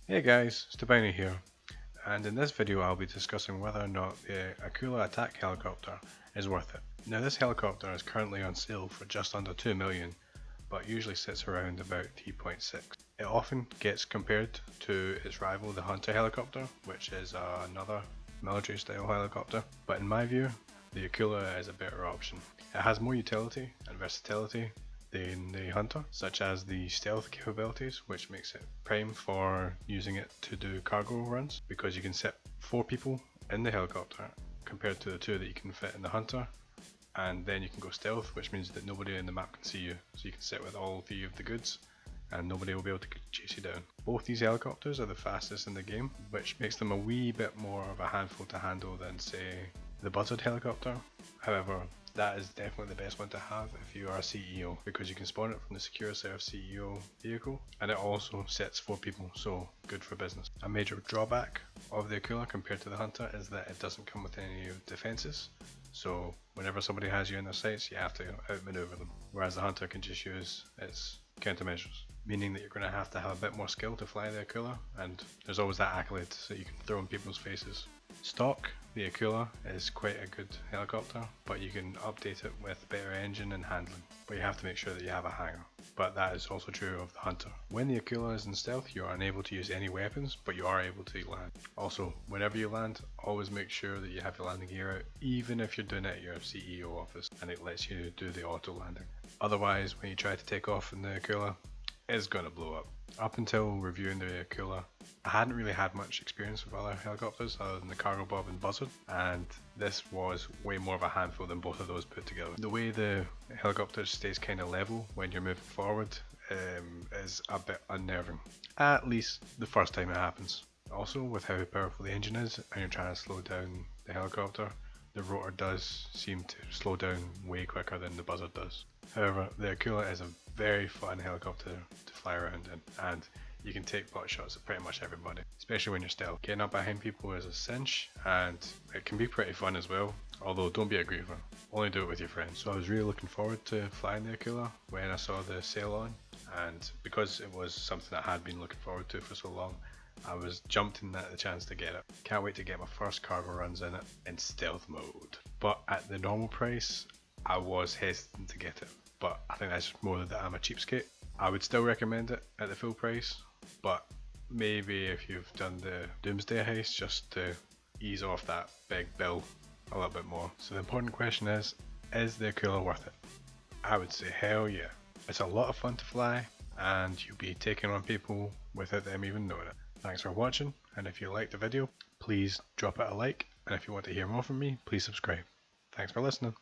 Hey guys, Stabini here, and in this video I'll be discussing whether or not the Akula attack helicopter is worth it. Now this helicopter is currently on sale for just under 2 million, but usually sits around about 3.6. It often gets compared to its rival the Hunter helicopter, which is another military style helicopter, but in my view the Akula is a better option. It has more utility and versatility than the Hunter, such as the stealth capabilities, which makes it prime for using it to do cargo runs, because you can sit 4 people in the helicopter compared to the 2 that you can fit in the Hunter, and then you can go stealth, which means that nobody in the map can see you, so you can sit with all 3 of the goods and nobody will be able to chase you down. Both these helicopters are the fastest in the game, which makes them a wee bit more of a handful to handle than, say, the Buzzard helicopter. However, that is definitely the best one to have if you are a CEO, because you can spawn it from the secure self CEO vehicle, and it also sits 4 people, so good for business. A major drawback of the Akula compared to the Hunter is that it doesn't come with any defences, so whenever somebody has you in their sights you have to outmaneuver them, whereas the Hunter can just use its countermeasures, meaning that you're going to have a bit more skill to fly the Akula, and there's always that accolade that you can throw in people's faces. Stock, the Akula is quite a good helicopter, but you can update it with better engine and handling, but you have to make sure that you have a hangar. But that is also true of the Hunter. When the Akula is in stealth, you are unable to use any weapons, but you are able to land. Also, whenever you land, always make sure that you have your landing gear out, even if you're doing it at your CEO office and it lets you do the auto landing. Otherwise, when you try to take off in the Akula, it's going to blow up. Up until reviewing the Akula, I hadn't really had much experience with other helicopters other than the Cargo Bob and Buzzard, and this was way more of a handful than both of those put together. The way the helicopter stays kind of level when you're moving forward is a bit unnerving, at least the first time it happens. Also, with how powerful the engine is and you're trying to slow down the helicopter, the rotor does seem to slow down way quicker than the Buzzard does. However, the Akula is a very fun helicopter to fly around in, and you can take pot shots at pretty much everybody, especially when you're stealth. Getting up behind people is a cinch, and it can be pretty fun as well, although don't be a griever, only do it with your friends. So I was really looking forward to flying the Akula when I saw the sale on, and because it was something I had been looking forward to for so long, I was jumped in at the chance to get it. Can't wait to get my first cargo runs in it in stealth mode. But at the normal price, I was hesitant to get it, but I think that's more that I'm a cheapskate. I would still recommend it at the full price, but maybe if you've done the Doomsday heist, just to ease off that big bill a little bit more. So the important question is the Akula worth it? I would say hell yeah. It's a lot of fun to fly, and you'll be taking on people without them even knowing it. Thanks for watching, and if you liked the video, please drop it a like, and if you want to hear more from me, please subscribe. Thanks for listening.